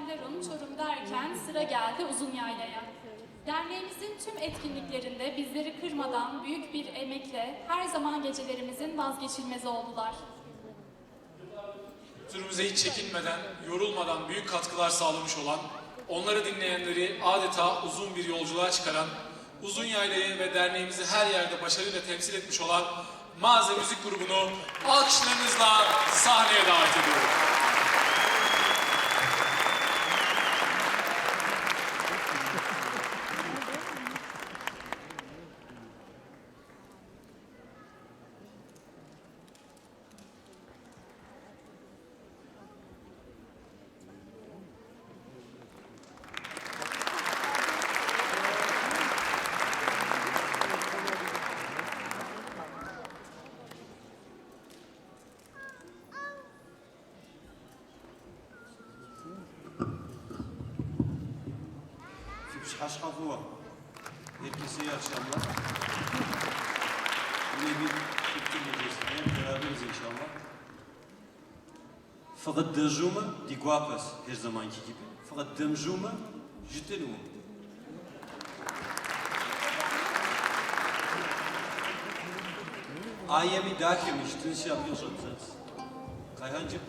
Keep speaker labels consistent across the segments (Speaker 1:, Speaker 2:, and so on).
Speaker 1: Lerun, Çorum derken sıra geldi Uzunyayla'ya. Derneğimizin tüm etkinliklerinde bizleri kırmadan büyük bir emekle her zaman gecelerimizin vazgeçilmezi oldular.
Speaker 2: Kültürümüze hiç çekinmeden, yorulmadan büyük katkılar sağlamış olan, onları dinleyenleri adeta uzun bir yolculuğa çıkaran, Uzunyaylayı ve derneğimizi her yerde başarıyla temsil etmiş olan Maze Müzik grubunu alkışlarınızla sahneye davet ediyorum.
Speaker 3: Haşkafua. Herkese iyi akşamlar. Yine bir kültür gecesinde beraberiz inşallah. Fakat dăjuma di guapas her zamanki gibi. Fakat dămjuma jitelumu. Ayemi dakemiş, tınış yapıyorsun sen. Kayhancığım.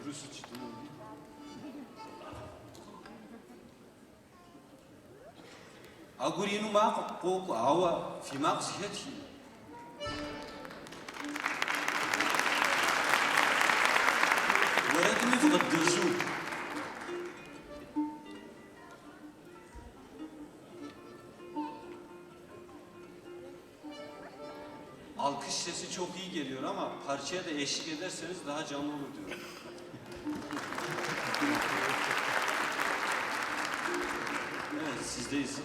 Speaker 3: Rusçu. Agurinu mak pouco awa fimak ziheti. وردني فقط درزو. Alkış sesi çok iyi geliyor ama parçaya da eşlik ederseniz daha canlı olur diyorum. Evet, sizdeyiz.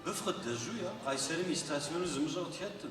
Speaker 3: Bıfkıt dezu ya, Kayseri'nin istasyonu zımıza otiyattın.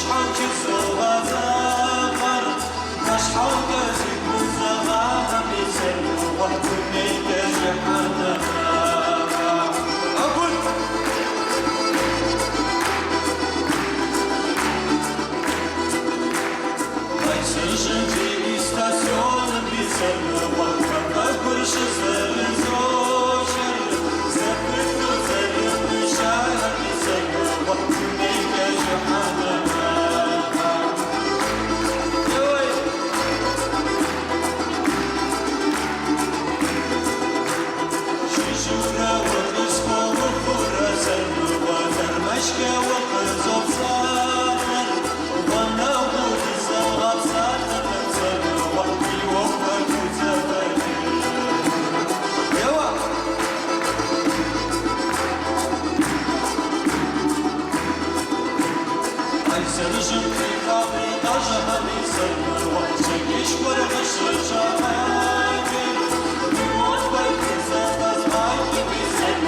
Speaker 3: وشحال كيزوغا زغر شحال كازيك وزغا ميزان وحدني كجحانا أقول Sejenti istacion bizem Wakka kurş zerin zoşer Zepetno zerin müşah bizem Wakka neyke jahana Yoy Şişura ve ismo vukura sen Wa dermeşke ve kızop sahar Wana vudi zağab sahar Sırışın kıykabi taşahani sen Çekiş kurmuş şahane Limon var kıza tazmay gibi sen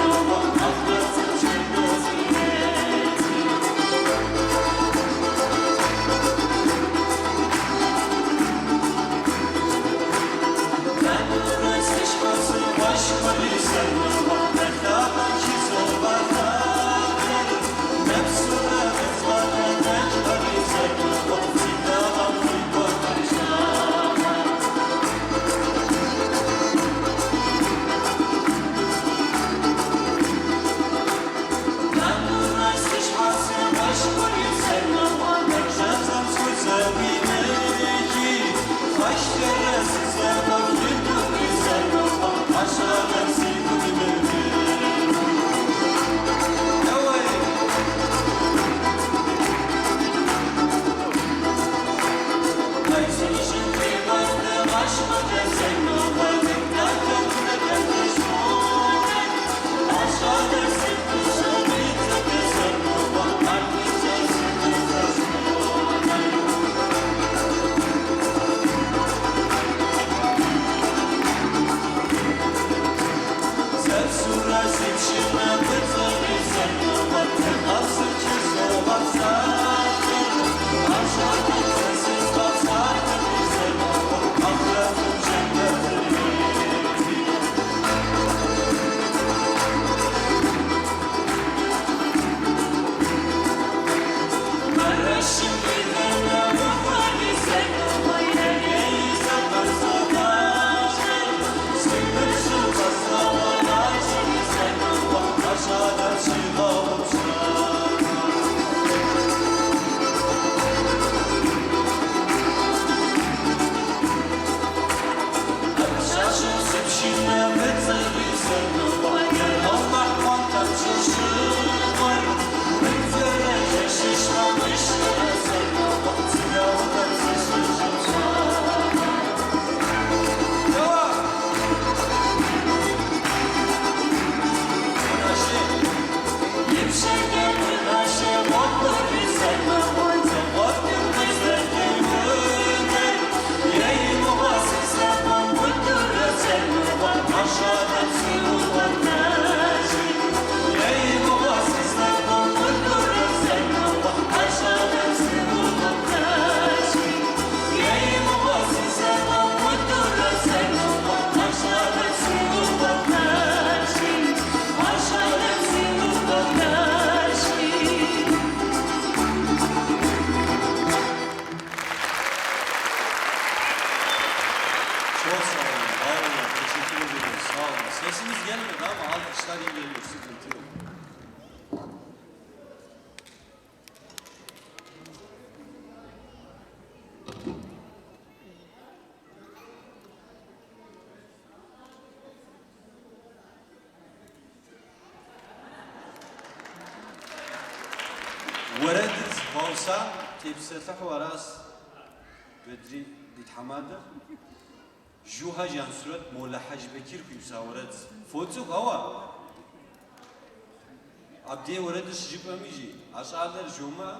Speaker 3: Aklasın çekmezine Ben uğraşmışması başka bir sen Mehtaban şizo batar Nefsine bezvane Sesiniz gelmedi ama alkışlar iyi geliyor, sıkıntı yok. وردت هوسا تبسطح وراس بدري بيتحماده جوها جانسورت مولا حج بكير في مساورات فوتسوك هوا عبدي وردش جيب اميجي اشعار جوما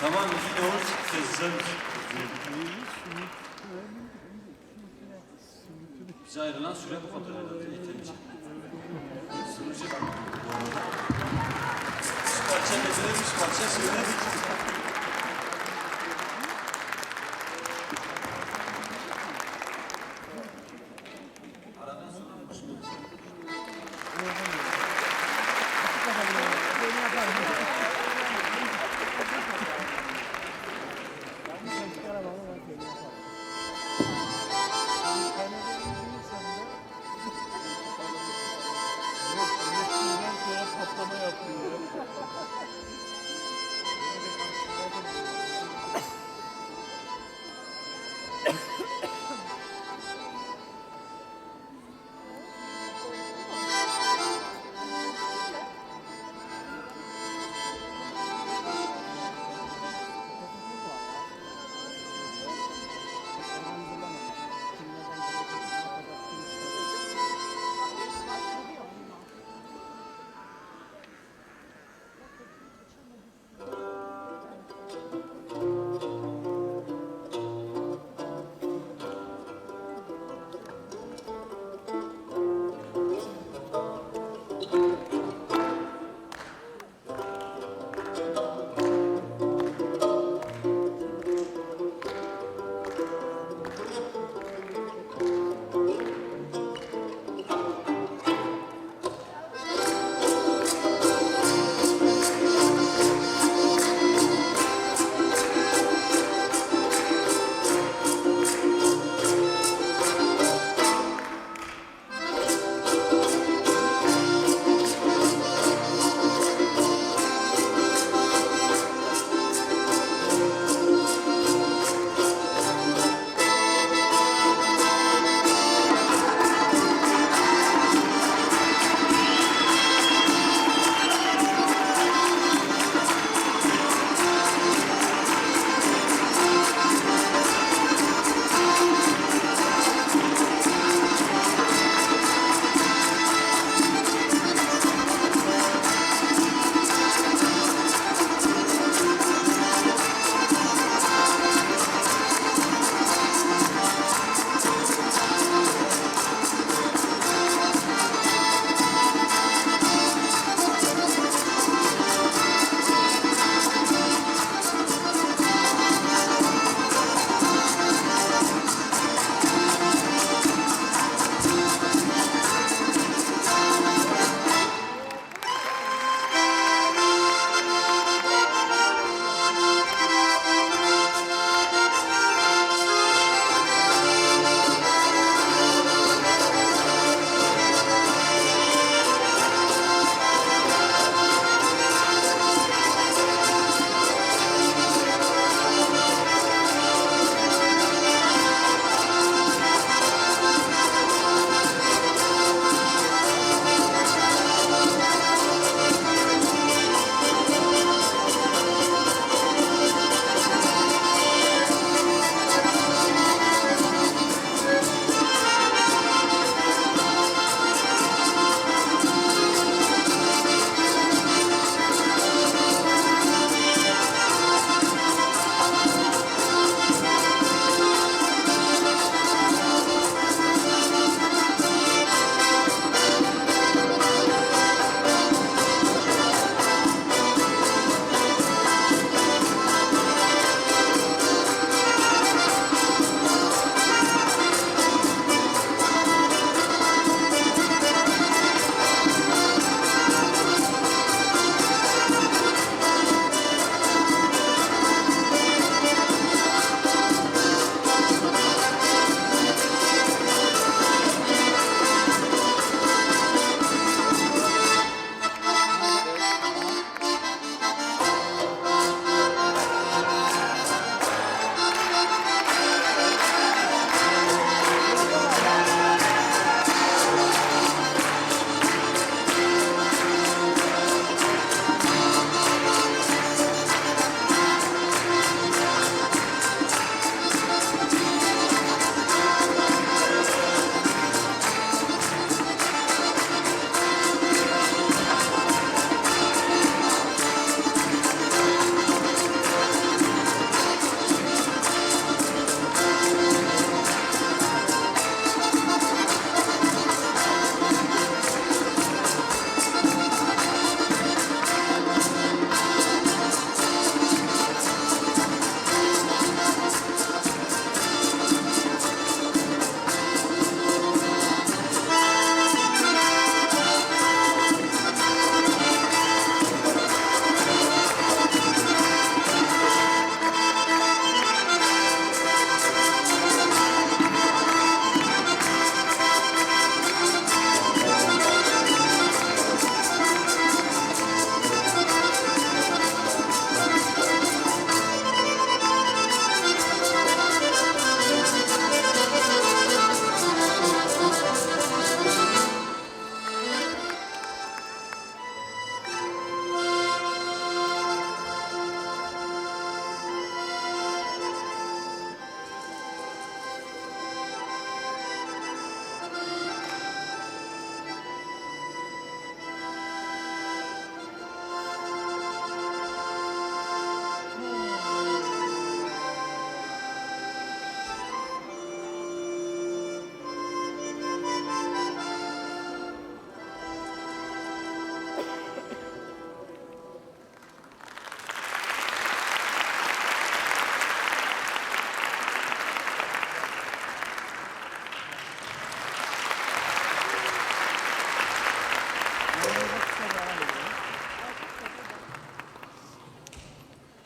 Speaker 3: tamam yine hoş sesler Bize ayrılan süre bu kadar herhalde yeterince. Sunucu üç parça dediler, üç parça söyledik. Aradan sonra
Speaker 4: Patlama yapıyor.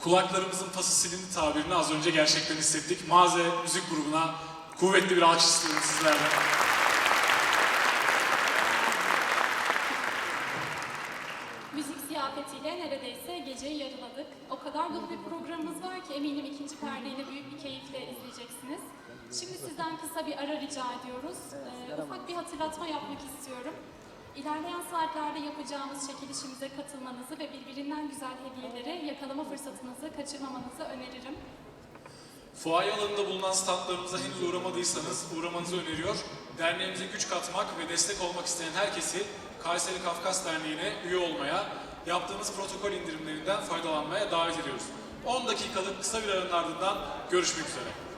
Speaker 2: Kulaklarımızın pası silindi tabirini az önce gerçekten hissettik. Maze Müzik grubuna kuvvetli bir alkış istiyorum sizlerden.
Speaker 1: Müzik ziyafetiyle neredeyse geceyi yarıladık. O kadar dolu bir programımız var ki eminim ikinci perdeyi de büyük bir keyifle izleyeceksiniz. Şimdi sizden kısa bir ara rica ediyoruz. Ufak bir hatırlatma yapmak istiyorum. İlerleyen saatlerde yapacağımız çekilişimize katılmanızı ve birbirinden güzel hediyeleri yakalama fırsatınızı kaçırmamanızı öneririm.
Speaker 2: Fuaye alanında bulunan standlarımıza henüz uğramadıysanız uğramanızı öneriyor. Derneğimize güç katmak ve destek olmak isteyen herkesi Kayseri Kafkas Derneği'ne üye olmaya, yaptığımız protokol indirimlerinden faydalanmaya davet ediyoruz. 10 dakikalık kısa bir aranın ardından görüşmek üzere.